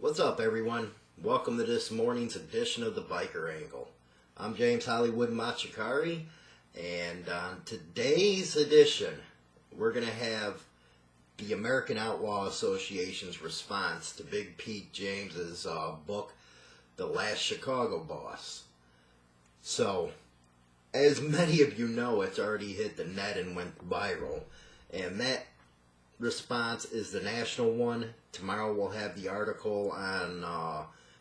What's up, everyone? Welcome to this morning's edition of the Biker Angle. I'm James Hollywood Machikari, and on today's edition, we're going to have the American Outlaw Association's response to Big Pete James's book, The Last Chicago Boss. So, as many of you know, it's already hit the net and went viral, and that response is the national one. Tomorrow we'll have the article on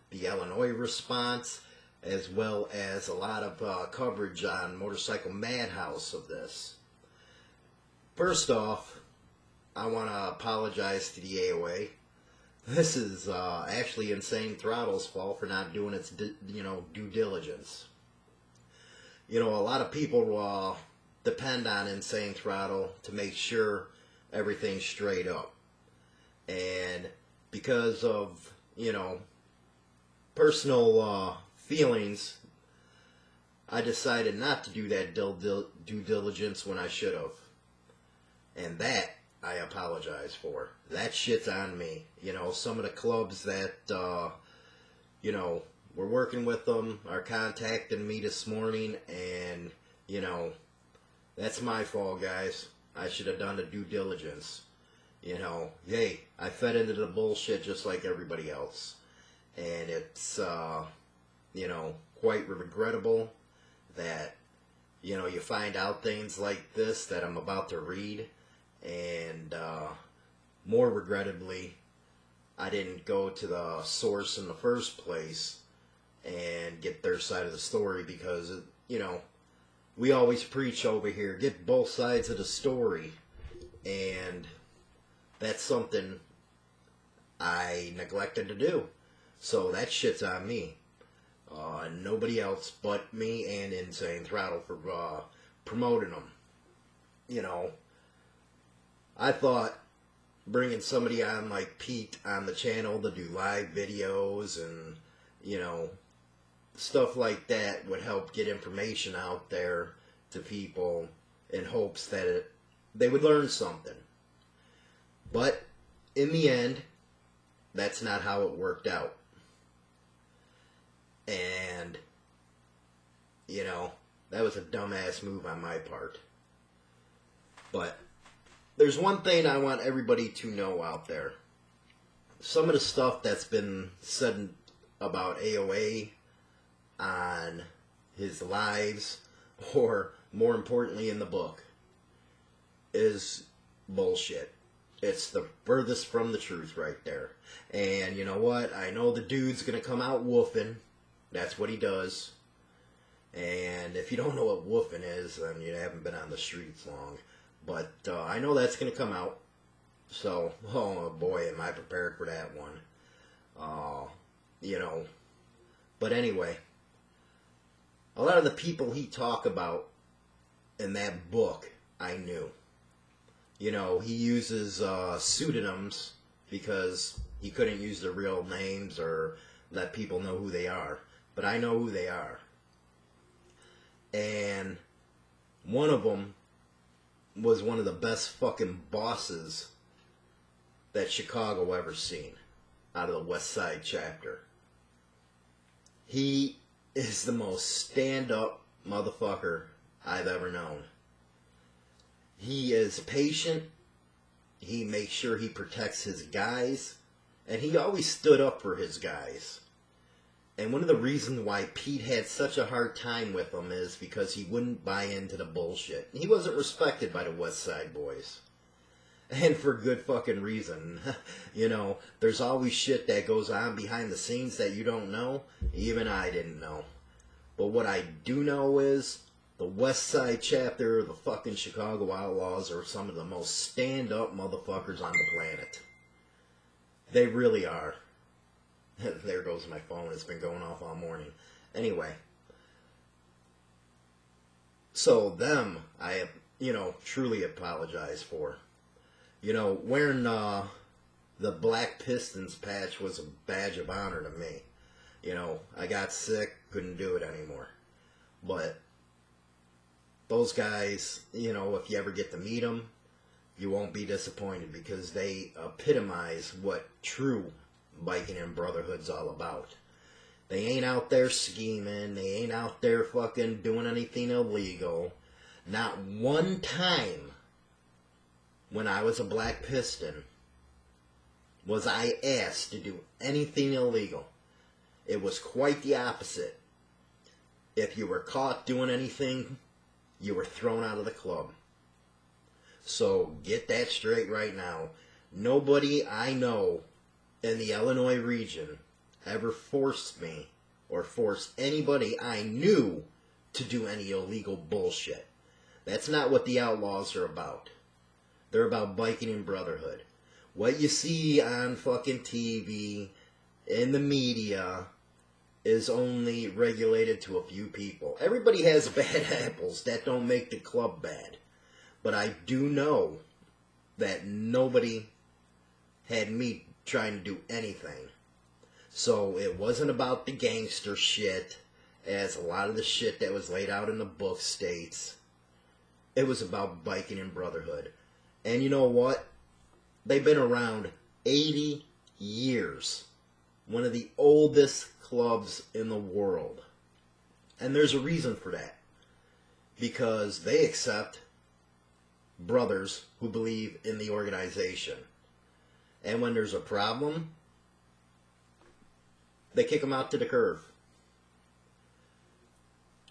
the Illinois response, as well as a lot of coverage on Motorcycle Madhouse of this. First off, I want to apologize to the AOA. This is actually Insane Throttle's fault for not doing its due diligence. A lot of people depend on Insane Throttle to make sure everything's straight up. And because of, personal feelings, I decided not to do that due diligence when I should have. And that I apologize for. That shit's on me. Some of the clubs that, we're working with them are contacting me this morning, and, that's my fault, guys. I should have done the due diligence. Hey, I fed into the bullshit just like everybody else. And it's, quite regrettable that, you find out things like this that I'm about to read. And, more regrettably, I didn't go to the source in the first place and get their side of the story because, we always preach over here, get both sides of the story. And that's something I neglected to do. So that shit's on me. Nobody else but me and Insane Throttle for promoting them. I thought bringing somebody on like Pete on the channel to do live videos and, stuff like that would help get information out there to people in hopes that they would learn something. But in the end, that's not how it worked out. And, that was a dumbass move on my part. But there's one thing I want everybody to know out there. Some of the stuff that's been said about AOA on his lives, or more importantly in the book, is bullshit. It's the furthest from the truth right there. And you know what? I know the dude's gonna come out woofing. That's what he does. And if you don't know what woofing is, then you haven't been on the streets long. But I know that's gonna come out. So, oh boy, am I prepared for that one. But anyway, a lot of the people he talked about in that book, I knew. He uses pseudonyms because he couldn't use their real names or let people know who they are. But I know who they are. And one of them was one of the best fucking bosses that Chicago ever seen out of the West Side chapter. He is the most stand-up motherfucker I've ever known. He is patient. He makes sure he protects his guys. And he always stood up for his guys. And one of the reasons why Pete had such a hard time with him is because he wouldn't buy into the bullshit. He wasn't respected by the West Side boys. And for good fucking reason. There's always shit that goes on behind the scenes that you don't know. Even I didn't know. But what I do know is the West Side chapter of the fucking Chicago Outlaws are some of the most stand-up motherfuckers on the planet. They really are. There goes my phone. It's been going off all morning. Anyway. So them, I, truly apologize for. Wearing the Black Pistons patch was a badge of honor to me. I got sick, couldn't do it anymore. But those guys, if you ever get to meet them, you won't be disappointed because they epitomize what true biking and brotherhood's all about. They ain't out there scheming. They ain't out there fucking doing anything illegal. Not one time when I was a Black Piston was I asked to do anything illegal. It was quite the opposite. If you were caught doing anything, you were thrown out of the club. So get that straight right now. Nobody I know in the Illinois region ever forced me or forced anybody I knew to do any illegal bullshit. That's not what the Outlaws are about. They're about biking and brotherhood. What you see on fucking TV, in the media, is only regulated to a few people. Everybody has bad apples. That don't make the club bad. But I do know that nobody had me trying to do anything. So it wasn't about the gangster shit, as a lot of the shit that was laid out in the book states. It was about biking and brotherhood. And you know what? They've been around 80 years. One of the oldest clubs in the world. And there's a reason for that. Because they accept brothers who believe in the organization. And when there's a problem, they kick them out to the curb.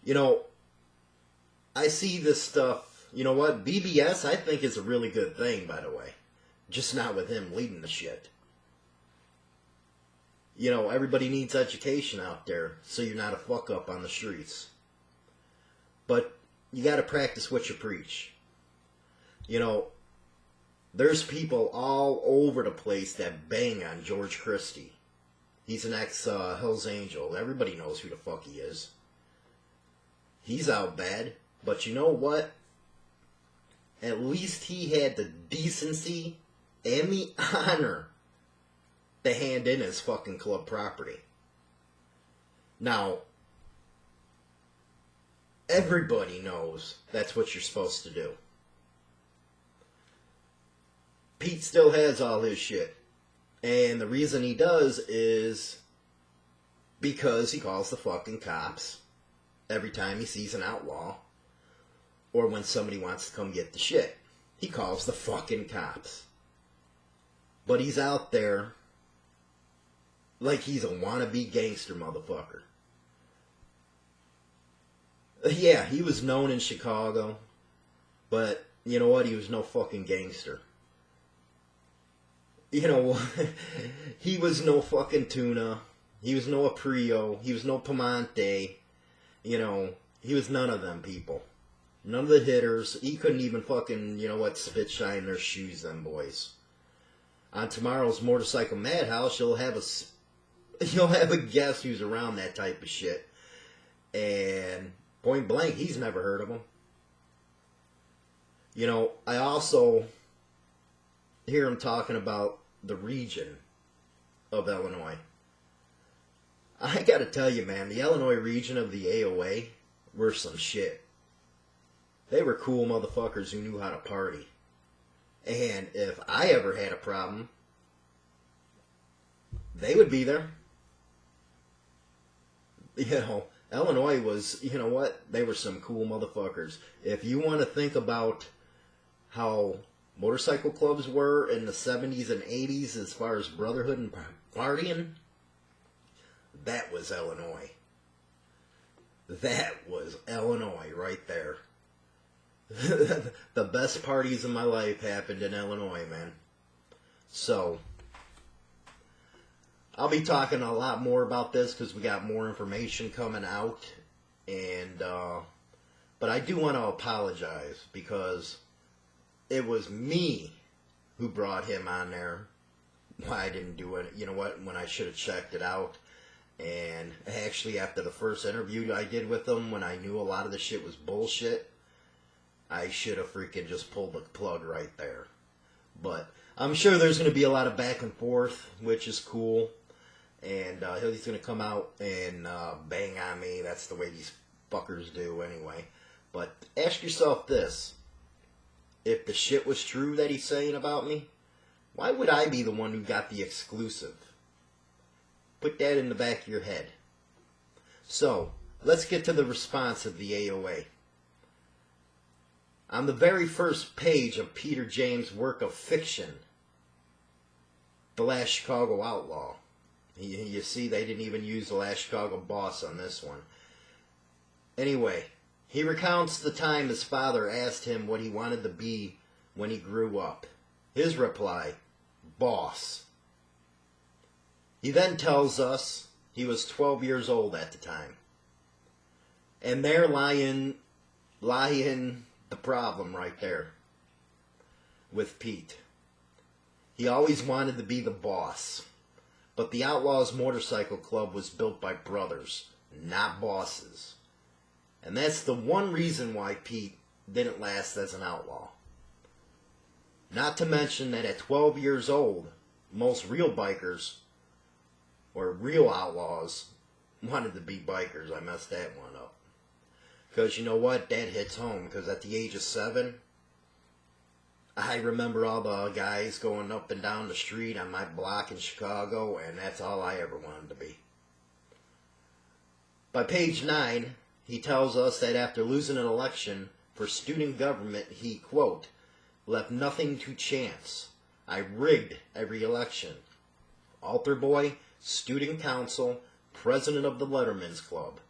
You know, I see this stuff. You know what? BBS, I think, is a really good thing, by the way. Just not with him leading the shit. You know, everybody needs education out there, so you're not a fuck up on the streets. But you got to practice what you preach. You know, there's people all over the place that bang on George Christie. He's an ex-Hells Angel. Everybody knows who the fuck he is. He's out bad. But you know what? At least he had the decency and the honor to hand in his fucking club property. Now, everybody knows that's what you're supposed to do. Pete still has all his shit. And the reason he does is because he calls the fucking cops every time he sees an outlaw or when somebody wants to come get the shit. He calls the fucking cops. But he's out there like he's a wannabe gangster motherfucker. Yeah, he was known in Chicago, but you know what? He was no fucking gangster. You know, he was no fucking Tuna. He was no Aprio. He was no Piemonte. You know, he was none of them people. None of the hitters. He couldn't even fucking, you know what, spit shine their shoes, them boys. On tomorrow's Motorcycle Madhouse, you'll have a guest who's around that type of shit. And point blank, he's never heard of him. You know, I also hear him talking about the region of Illinois. I gotta tell you, man, the Illinois region of the AOA were some shit. They were cool motherfuckers who knew how to party. And if I ever had a problem, they would be there. You know, Illinois was, you know what, they were some cool motherfuckers. If you want to think about how motorcycle clubs were in the 70s and 80s as far as brotherhood and partying, that was Illinois. That was Illinois right there. The best parties of my life happened in Illinois, man. So, I'll be talking a lot more about this because we got more information coming out. And, but I do want to apologize because it was me who brought him on there. Why I didn't do it, you know what, when I should have checked it out. And actually, after the first interview I did with him, when I knew a lot of the shit was bullshit, I should have freaking just pulled the plug right there. But I'm sure there's going to be a lot of back and forth, which is cool. And he's going to come out and bang on me. That's the way these fuckers do anyway. But ask yourself this. If the shit was true that he's saying about me, why would I be the one who got the exclusive? Put that in the back of your head. So, let's get to the response of the AOA. On the very first page of Peter James' work of fiction, The Last Chicago Outlaw, you see they didn't even use The Last Chicago Boss on this one. Anyway, he recounts the time his father asked him what he wanted to be when he grew up. His reply, boss. He then tells us he was 12 years old at the time. And there lying the problem right there with Pete. He always wanted to be the boss. But the Outlaws Motorcycle Club was built by brothers, not bosses. And that's the one reason why Pete didn't last as an outlaw. Not to mention that at 12 years old, most real bikers, or real outlaws, wanted to be bikers. I messed that one up. Because you know what? That hits home. Because at the age of 7, I remember all the guys going up and down the street on my block in Chicago, and that's all I ever wanted to be. By page 9, he tells us that after losing an election for student government, he, quote, left nothing to chance. I rigged every election. Altar boy, student council, president of the Letterman's Club,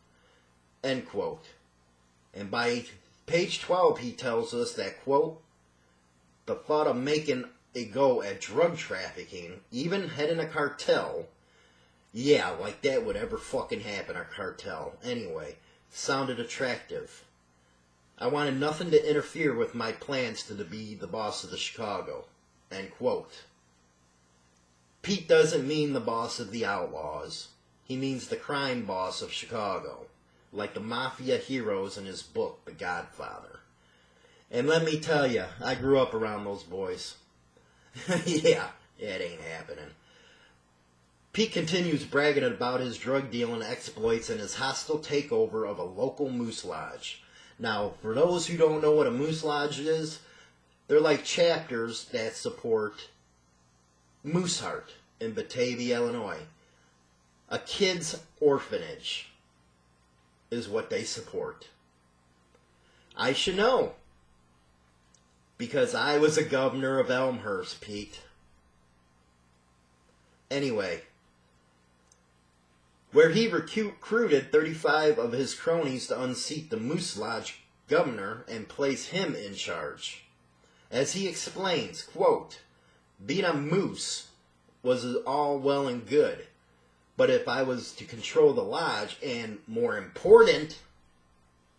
end quote. And by page 12, he tells us that, quote, the thought of making a go at drug trafficking, even heading a cartel, yeah, like that would ever fucking happen, a cartel, anyway, sounded attractive. I wanted nothing to interfere with my plans to be the boss of the Chicago, end quote. Pete doesn't mean the boss of the Outlaws. He means the crime boss of Chicago, like the mafia heroes in his book, The Godfather. And let me tell you, I grew up around those boys. Yeah, it ain't happening. Pete continues bragging about his drug dealing exploits and his hostile takeover of a local moose lodge. Now, for those who don't know what a moose lodge is, they're like chapters that support Mooseheart in Batavia, Illinois. A kid's orphanage is what they support. I should know, because I was a governor of Elmhurst, Pete. Anyway, where he recruited 35 of his cronies to unseat the Moose Lodge governor and place him in charge. As he explains, quote, being a moose was all well and good, but if I was to control the lodge and, more important,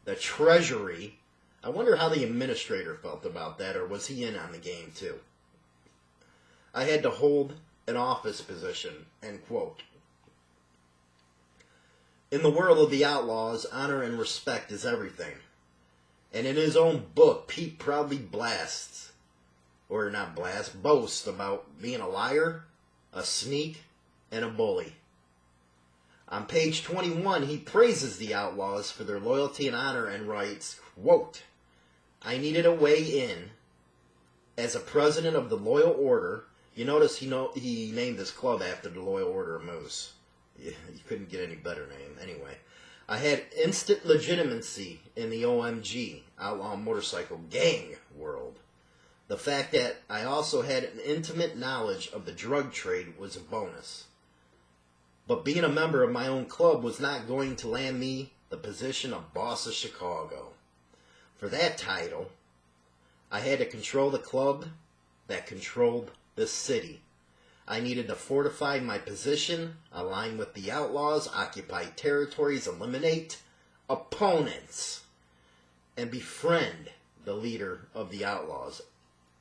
the treasury, I wonder how the administrator felt about that, or was he in on the game too? I had to hold an office position, end quote. In the world of the outlaws, honor and respect is everything. And in his own book, Pete proudly boasts about being a liar, a sneak, and a bully. On page 21, he praises the outlaws for their loyalty and honor and writes, quote, I needed a way in. As a president of the Loyal Order, you notice he named his club after the Loyal Order of Moose. You couldn't get any better name. Anyway, I had instant legitimacy in the OMG, Outlaw Motorcycle Gang world. The fact that I also had an intimate knowledge of the drug trade was a bonus. But being a member of my own club was not going to land me the position of boss of Chicago. For that title, I had to control the club that controlled the city. I needed to fortify my position, align with the outlaws, occupy territories, eliminate opponents, and befriend the leader of the outlaws,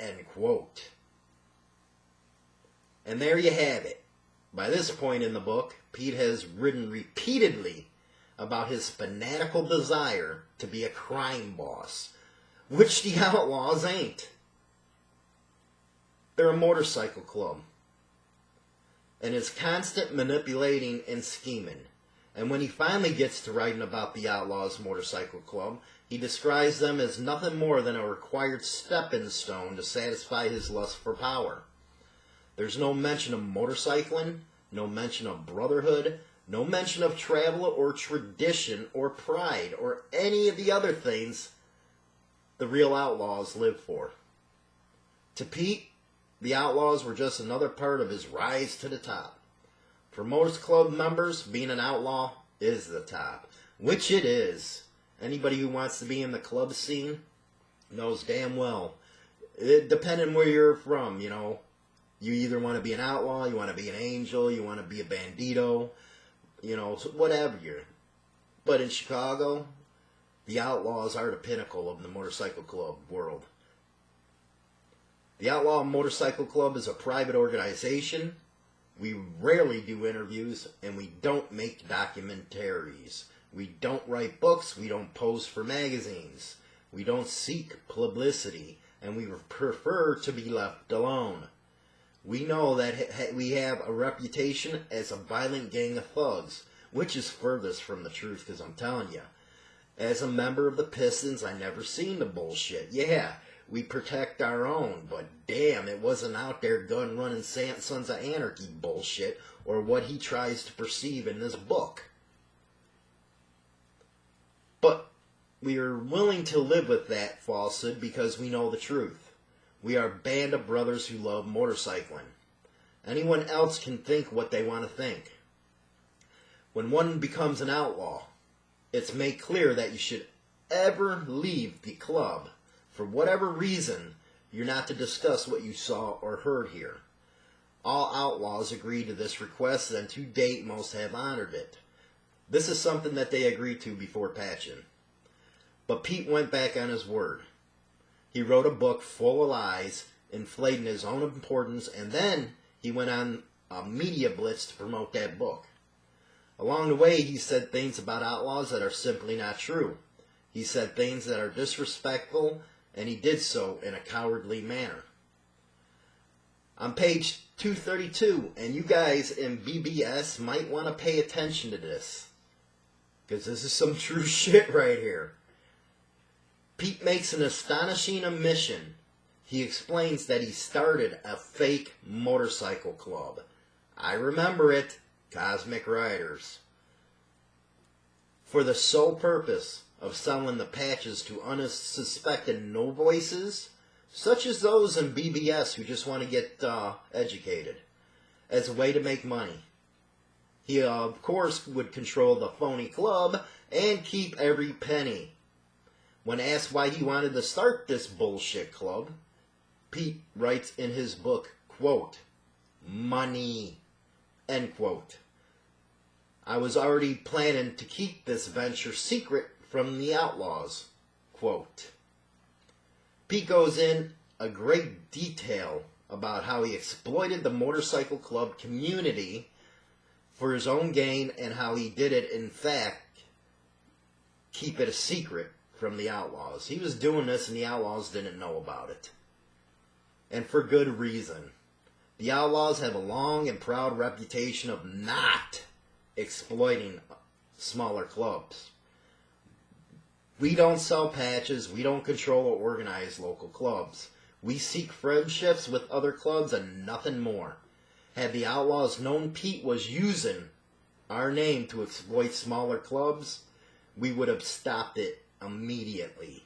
end quote. And there you have it. By this point in the book, Pete has written repeatedly about his fanatical desire to be a crime boss, which the outlaws ain't. They're a motorcycle club. And his constant manipulating and scheming. And when he finally gets to writing about the Outlaws Motorcycle Club, he describes them as nothing more than a required stepping stone to satisfy his lust for power. There's no mention of motorcycling, no mention of brotherhood, no mention of travel or tradition or pride or any of the other things the real outlaws live for. To Pete, the Outlaws were just another part of his rise to the top. For most club members, being an outlaw is the top, which it is. Anybody who wants to be in the club scene knows damn well. Depending where you're from, you know, you either want to be an outlaw, you want to be an angel, you want to be a bandito, you know, whatever you're. But in Chicago, the Outlaws are the pinnacle of the motorcycle club world. The Outlaw Motorcycle Club is a private organization. We rarely do interviews, and we don't make documentaries. We don't write books. We don't pose for magazines. We don't seek publicity, and we prefer to be left alone. We know that we have a reputation as a violent gang of thugs, which is furthest from the truth, because I'm telling you, as a member of the Pistons, I never seen the bullshit. Yeah, we protect our own, but damn, it wasn't out there gun-running Sons of Anarchy bullshit, or what he tries to perceive in this book. But we are willing to live with that falsehood because we know the truth. We are a band of brothers who love motorcycling. Anyone else can think what they want to think. When one becomes an outlaw, it's made clear that you should ever leave the club. For whatever reason, you're not to discuss what you saw or heard here. All outlaws agreed to this request, and to date most have honored it. This is something that they agreed to before patching. But Pete went back on his word. He wrote a book full of lies, inflating his own importance, and then he went on a media blitz to promote that book. Along the way, he said things about outlaws that are simply not true. He said things that are disrespectful, and he did so in a cowardly manner. On page 232, and you guys in BBS might want to pay attention to this, because this is some true shit right here. Pete makes an astonishing admission. He explains that he started a fake motorcycle club. I remember it, Cosmic Riders, for the sole purpose of selling the patches to unsuspected no-voices, such as those in BBS who just want to get educated, as a way to make money. He, of course, would control the phony club and keep every penny. When asked why he wanted to start this bullshit club, Pete writes in his book, quote, "Money," end quote. I was already planning to keep this venture secret from the Outlaws, quote. Pete goes in a great detail about how he exploited the motorcycle club community for his own gain, and how he did it, in fact, keep it a secret from the Outlaws. He was doing this and the Outlaws didn't know about it. And for good reason. The Outlaws have a long and proud reputation of not exploiting smaller clubs. We don't sell patches, we don't control or organize local clubs. We seek friendships with other clubs and nothing more. Had the Outlaws known Pete was using our name to exploit smaller clubs, we would have stopped it immediately.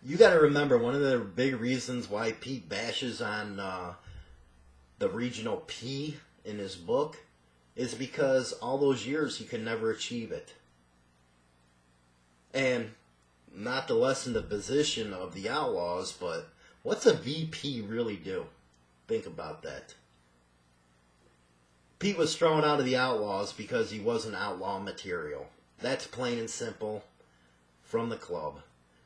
You got to remember, one of the big reasons why Pete bashes on the regional P in his book is because all those years he could never achieve it. And not to lessen the position of the Outlaws, but what's a VP really do? Think about that. Pete was thrown out of the Outlaws because he wasn't outlaw material. That's plain and simple from the club.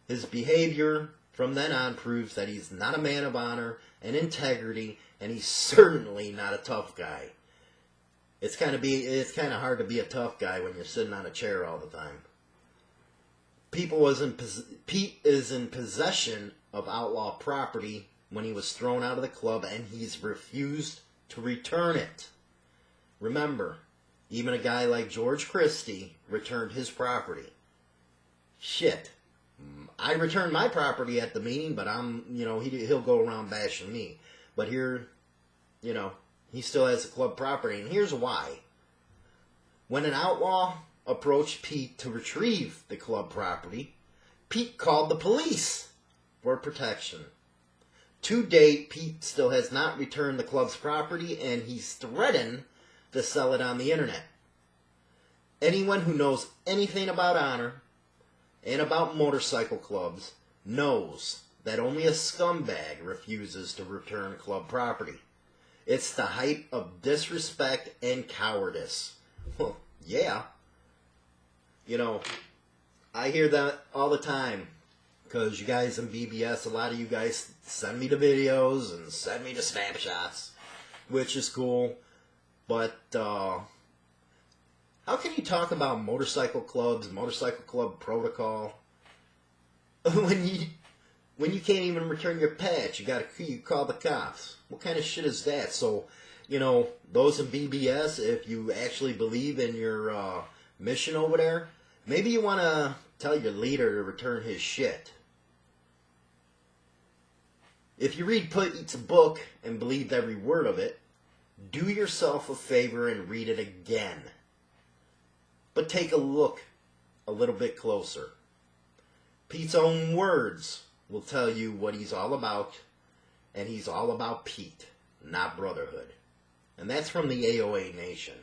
His behavior from then on proves that he's not a man of honor and integrity, and he's certainly not a tough guy. It's kind of hard to be a tough guy when you're sitting on a chair all the time. Pete is in possession of outlaw property when he was thrown out of the club, and he's refused to return it. Remember, even a guy like George Christie returned his property. Shit. I returned my property at the meeting, but he'll go around bashing me. But here, He still has the club property, and here's why. When an outlaw approached Pete to retrieve the club property, Pete called the police for protection. To date, Pete still has not returned the club's property, and he's threatened to sell it on the internet. Anyone who knows anything about honor and about motorcycle clubs knows that only a scumbag refuses to return club property. It's the height of disrespect and cowardice. Well, yeah. You know, I hear that all the time. Because you guys in BBS, a lot of you guys send me the videos and send me the snapshots, which is cool. But how can you talk about motorcycle clubs, motorcycle club protocol, when you can't even return your patch? You call the cops. What kind of shit is that? So, you know, those in BBS, if you actually believe in your mission over there, maybe you want to tell your leader to return his shit. If you read Pete's book and believed every word of it, do yourself a favor and read it again. But take a look a little bit closer. Pete's own words will tell you what he's all about, and he's all about Pete, not brotherhood. And that's from the AOA Nation.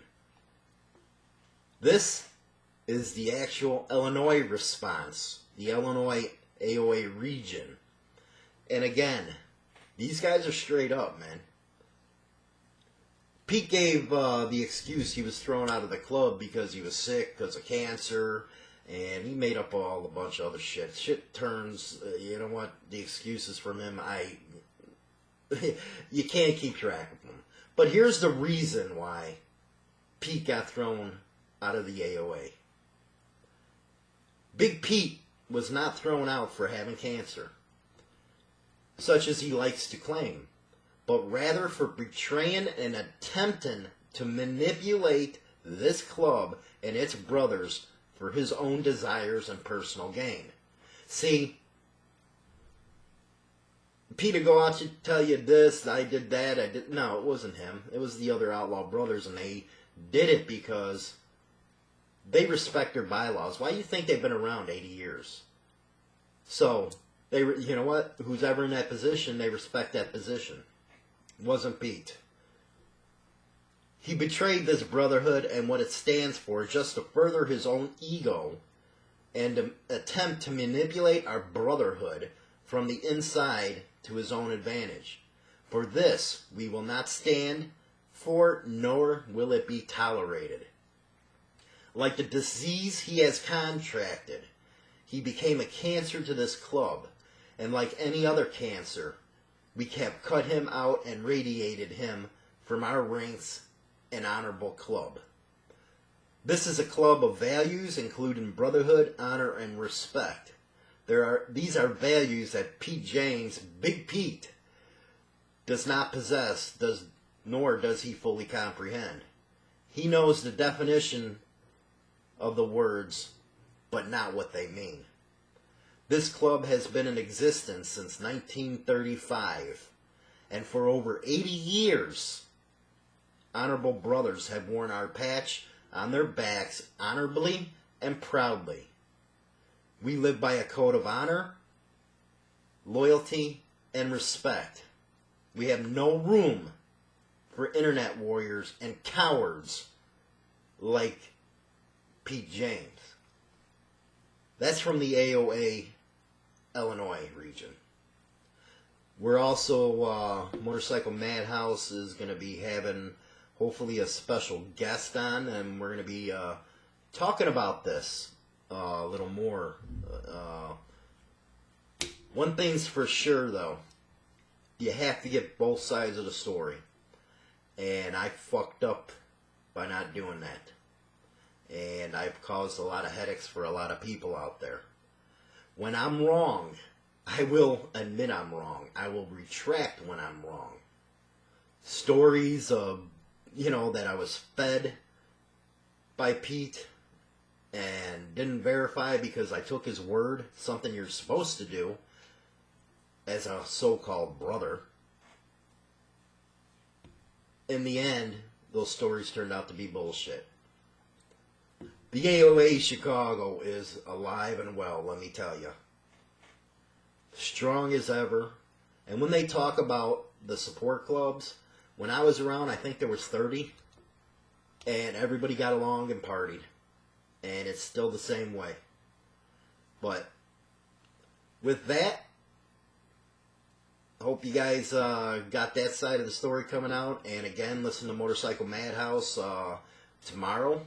This is the actual Illinois response, the Illinois AOA region. And again, these guys are straight up, man. Pete gave the excuse he was thrown out of the club because he was sick, because of cancer, and he made up a bunch of other shit. Shit turns, you know what, the excuses from him, you can't keep track of them. But here's the reason why Pete got thrown out of the AOA. Big Pete was not thrown out for having cancer, such as he likes to claim, but rather for betraying and attempting to manipulate this club and its brothers for his own desires and personal gain. See, Pete would go out to tell you this, I did that, No, it wasn't him. It was the other outlaw brothers, and they did it because they respect their bylaws. Why do you think they've been around 80 years? So, you know what? Who's ever in that position, they respect that position. It wasn't Pete. He betrayed this brotherhood and what it stands for just to further his own ego and to attempt to manipulate our brotherhood from the inside to his own advantage. For this, we will not stand for, nor will it be tolerated. Like the disease he has contracted, he became a cancer to this club. And like any other cancer, we have cut him out and radiated him from our ranks and honorable club. This is a club of values including brotherhood, honor, and respect. These are values that Pete James, Big Pete, does not possess, nor does he fully comprehend. He knows the definition of the words, but not what they mean. This club has been in existence since 1935, and for over 80 years, honorable brothers have worn our patch on their backs honorably and proudly. We live by a code of honor, loyalty, and respect. We have no room for internet warriors and cowards like Pete James. That's from the AOA Illinois region. We're also, Motorcycle Madhouse is going to be having hopefully a special guest on, and we're going to be talking about this a little more. One thing's for sure, though. You have to get both sides of the story. And I fucked up by not doing that. And I've caused a lot of headaches for a lot of people out there. When I'm wrong, I will admit I'm wrong. I will retract when I'm wrong. Stories of, that I was fed by Pete and didn't verify because I took his word, something you're supposed to do as a so-called brother. in the end, those stories turned out to be bullshit. The AOA Chicago is alive and well, let me tell you. Strong as ever. And when they talk about the support clubs, when I was around, I think there was 30. And everybody got along and partied. And it's still the same way. But with that, hope you guys got that side of the story coming out. And again, listen to Motorcycle Madhouse tomorrow.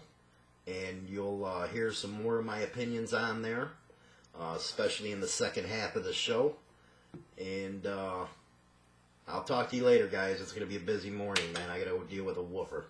And you'll hear some more of my opinions on there. Especially in the second half of the show. And I'll talk to you later, guys. It's going to be a busy morning, man. I got to deal with a woofer.